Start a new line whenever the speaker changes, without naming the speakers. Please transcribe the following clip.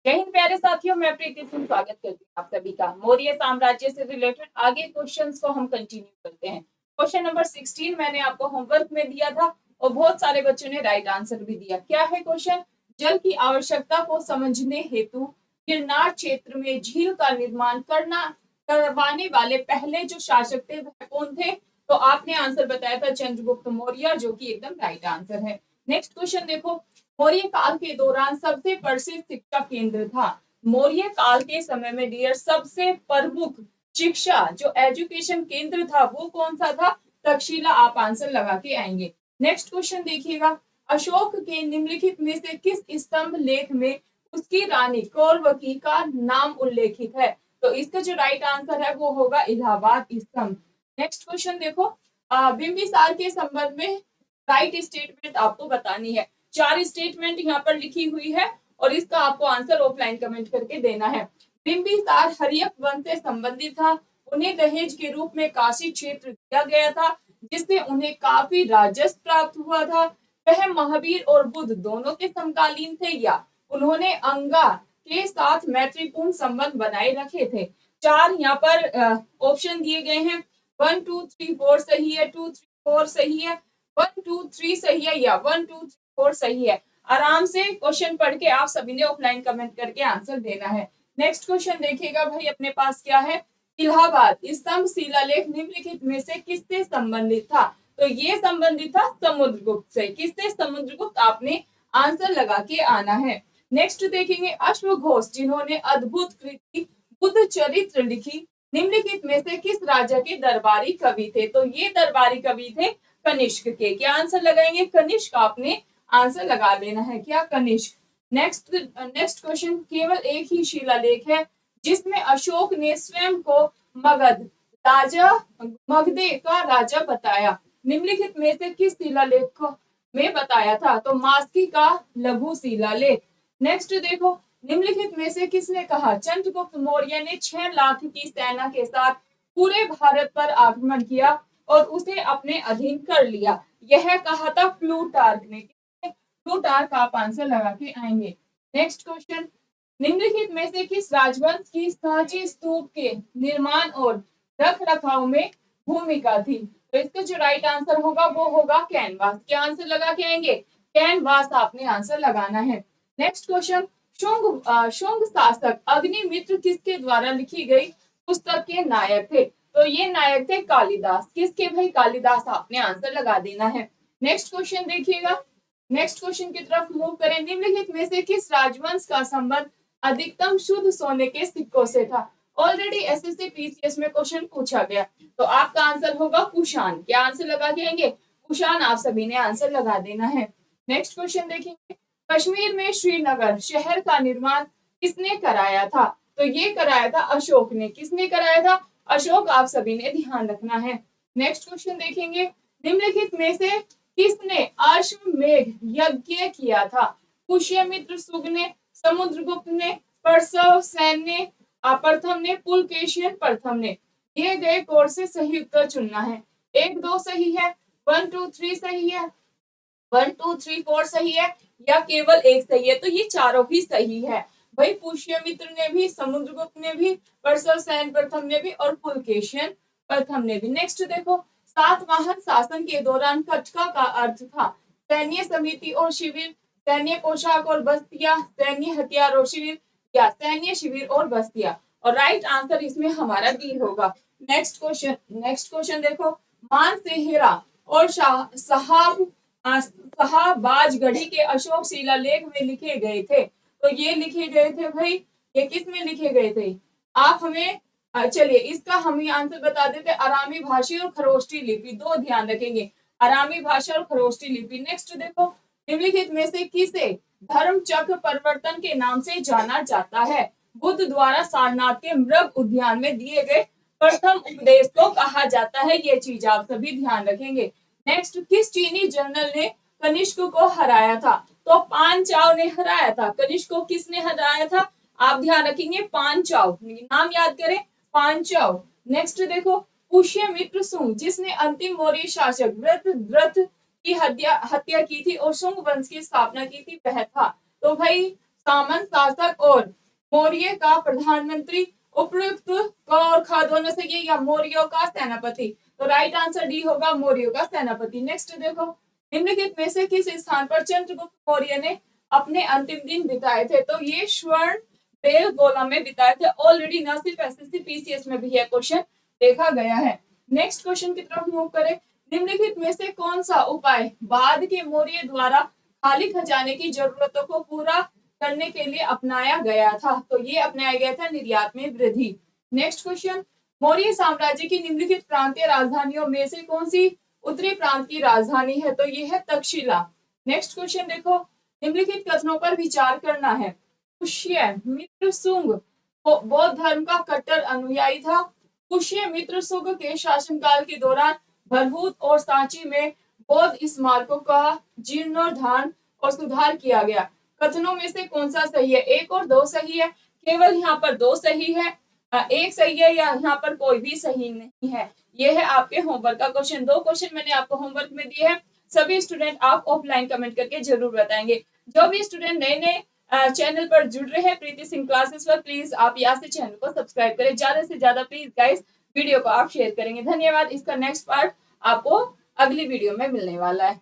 जय हिंद प्यारे साथियों, मैं प्रीति सिंह स्वागत करती हूँ आप सभी का। मौर्य साम्राज्य से रिलेटेड आगे क्वेश्चंस को हम कंटिन्यू करते हैं। क्वेश्चन नंबर 16 मैंने आपको होमवर्क में दिया था और बहुत सारे बच्चों ने राइट आंसर भी दिया। क्या है क्वेश्चन? जल की आवश्यकता को समझने हेतु गिरनार क्षेत्र में झील का निर्माण करवाने वाले पहले जो शासक थे वह कौन थे? तो आपने आंसर बताया था चंद्रगुप्त मौर्य, जो कि एकदम राइट आंसर है। नेक्स्ट क्वेश्चन देखो, मौर्य काल के दौरान सबसे प्रसिद्ध शिक्षा केंद्र था। मौर्य काल के समय में डियर सबसे प्रमुख शिक्षा जो एजुकेशन केंद्र था वो कौन सा था? तक्षशिला। आप आंसर लगा के आएंगे। नेक्स्ट क्वेश्चन देखिएगा, अशोक के निम्नलिखित में से किस स्तंभ लेख में उसकी रानी कौरवकी का नाम उल्लेखित है? तो इसका जो राइट आंसर है वो होगा इलाहाबाद स्तंभ। नेक्स्ट क्वेश्चन देखो, बिंबिसार के संबंध में राइट स्टेटमेंट आपको बतानी है। 4 स्टेटमेंट यहाँ पर लिखी हुई है और इसका आपको आंसर ऑफलाइन कमेंट करके देना है। बिंबिसार हर्यक वंश से संबंधित था। उन्हें दहेज के रूप में काशी क्षेत्र दिया गया था, जिससे उन्हें काफी राजस्व प्राप्त हुआ था। वह महावीर और बुद्ध दोनों के समकालीन थे, या उन्होंने अंगा के साथ मैत्रीपूर्ण संबंध बनाए रखे थे। 4 यहाँ पर ऑप्शन दिए गए हैं। 1 2 3 4 सही है, 2 3 4 सही है, 1 2 3 सही है, या 1 2 3 4 सही है। आराम से क्वेश्चन पढ़ के आप सभी ने ऑफलाइन कमेंट करके आंसर देना है। नेक्स्ट क्वेश्चन देखिएगा भाई, अपने पास क्या है? इलाहाबाद स्तंभ शिलालेख निम्नलिखित में से किससे संबंधित था? तो ये संबंधित था समुद्रगुप्त से। किससे? समुद्रगुप्त। आपने आंसर लगा के आना है। नेक्स्ट देखेंगे, अश्वघोष जिन्होंने अद्भुत कृति बुद्ध चरित्र लिखी, निम्नलिखित में से किस राजा के दरबारी कवि थे? तो ये दरबारी कवि थे कनिष्क के। क्या आंसर लगाएंगे? कनिष्क। आपने आंसर लगा लेना है। क्या? कनिष्क। नेक्स्ट क्वेश्चन, केवल एक ही शिलालेख है जिसमें अशोक ने स्वयं को मगध राजा मगधे का राजा बताया, निम्नलिखित में से किस शिलालेख में बताया था? तो मास्की का लघु शिलालेख। नेक्स्ट देखो, निम्नलिखित में से किसने कहा चंद्रगुप्त मौर्य ने 6 लाख की सेना के साथ पूरे भारत पर आक्रमण किया और उसे अपने अधीन कर लिया? यह कहा था प्लूटार्क ने। प्लूटार्क। आप आंसर लगा के आएंगे। नेक्स्ट क्वेश्चन, निम्नलिखित में से किस राजवंश की सांची स्तूप के निर्माण और रख रखाव में भूमिका थी? तो इसका जो राइट आंसर होगा वो होगा कैनवास। क्या आंसर लगा के आएंगे? कैनवास। आपने आंसर लगाना है। नेक्स्ट क्वेश्चन, शुंग शासक अग्निमित्र किसके द्वारा लिखी गई पुस्तक के नायक थे? तो ये नायक थे कालिदास। किसके भाई? कालिदास। आपने आंसर लगा देना है। नेक्स्ट क्वेश्चन देखिएगा, नेक्स्ट क्वेश्चन की तरफ मूव करें। निम्नलिखित में से किस राजवंश का संबंध अधिकतम शुद्ध सोने के सिक्कों से था? ऑलरेडी एसएससी पीसीएस में क्वेश्चन पूछा गया, तो आपका आंसर होगा कुषाण। क्या आंसर लगा के आएंगे? कुषाण। आप सभी ने आंसर लगा देना है। नेक्स्ट क्वेश्चन देखेंगे, कश्मीर में श्रीनगर शहर का निर्माण किसने कराया था? तो ये कराया था अशोक ने। किसने कराया था? अशोक। आप सभी ने ध्यान रखना है। नेक्स्ट क्वेश्चन देखेंगे, निम्नलिखित में से किसने अश्वमेध यज्ञ किया था? पुष्यमित्र सुग ने, समुद्रगुप्त ने, परसव सेन ने, प्रथम ने, पुलकेशियन प्रथम ने। दिए गए कोर्स से सही उत्तर चुनना है। 1 2 सही है, 1 2 3 सही है, 1 2 3 4 सही है, या केवल एक सही है? तो ये चारों ही सही है भाई। पुष्यमित्र ने भी, समुद्रगुप्त ने भी, परसव प्रथम ने भी और पुलकेशियन प्रथम ने भी। नेक्स्ट देखो, सातवाहन शासन के दौरान कटका का अर्थ था सैन्य समिति और शिविर, सैन्य पोशाक और बस्तियां, सैन्य हथियार और शिविर, या सैन्य शिविर और बस्तियां। और राइट आंसर इसमें हमारा डी होगा। नेक्स्ट क्वेश्चन देखो, मान से हेरा और शाहबाजगढ़ी के अशोक शिलालेख में लिखे गए थे। तो ये लिखे गए थे भाई, ये किस में लिखे गए थे? आप हमें चलिए इसका हम ही आंसर बता देते। अरामी भाषा और खरोष्टी लिपि। दो ध्यान रखेंगे, अरामी भाषा और खरोष्टी लिपि। नेक्स्ट देखो, निम्नलिखित में से किसे धर्मचक्र परिवर्तन के नाम से जाना जाता है? बुद्ध द्वारा सारनाथ के मृग उद्यान में दिए गए प्रथम उपदेश को कहा जाता है। ये चीज आप सभी ध्यान रखेंगे। नेक्स्ट, किस चीनी जनरल ने कनिष्क को हराया था? तो पान चाव ने हराया था। कनिष्क को किसने हराया था? आप ध्यान रखेंगे, पान चाव। नाम याद करें, पान चाव। नेक्स्ट देखो, पुष्यमित्र सुंग जिसने अंतिम मौर्य शासक व्रत की हत्या की थी और शुंग वंश की स्थापना की थी वह था। तो भाई सामंत शासक और मौर्य का प्रधानमंत्री, उपयुक्त क और ख दोनों से ये, या मौर्यों का सेनापति। तो राइट आंसर डी होगा, मौर्यों का सेनापति। नेक्स्ट देखो, निम्नलिखित में से किस स्थान पर चंद्रगुप्त मौर्य ने अपने अंतिम दिन बिताए थे? तो ये स्वर्ण बेलगोला में बिताए थे। ऑलरेडी न सिर्फ एसएससी पीसीएस में भी यह क्वेश्चन देखा गया है। नेक्स्ट क्वेश्चन की तरफ मूव करें। निम्नलिखित में से कौन सा उपाय बाद के मौर्य द्वारा खाली खजाने की जरूरतों को पूरा करने के लिए अपनाया गया था? तो ये अपनाया गया था निर्यात में वृद्धि। नेक्स्ट क्वेश्चन, मौर्य साम्राज्य की निम्नलिखित प्रांतीय राजधानियों में से कौन सी उत्तरी प्रांत की राजधानी है? तो ये है तक्षशिला। नेक्स्ट क्वेश्चन देखो, निम्नलिखित कथनों पर विचार करना है। पुष्य मित्र शुंग बौद्ध धर्म का कट्टर अनुयायी था। पुष्य मित्र शुंग के शासनकाल के दौरान भरभूत और सांची में बौद्ध स्मारकों का जीर्णोद्धार और सुधार किया गया। कथनों में से कौन सा सही है? एक और दो सही है, केवल यहाँ पर दो सही है, एक सही है, या यहाँ पर कोई भी सही नहीं है। ये है आपके होमवर्क का क्वेश्चन। दो क्वेश्चन मैंने आपको होमवर्क में दिए हैं। सभी स्टूडेंट आप ऑफलाइन कमेंट करके जरूर बताएंगे। जो भी स्टूडेंट नए नए चैनल पर जुड़ रहे हैं प्रीति सिंह क्लासेस पर, प्लीज आप यहाँ से चैनल को सब्सक्राइब करें। ज्यादा से ज्यादा प्लीज गाइस वीडियो को आप शेयर करेंगे। धन्यवाद। इसका नेक्स्ट पार्ट आपको अगली वीडियो में मिलने वाला है।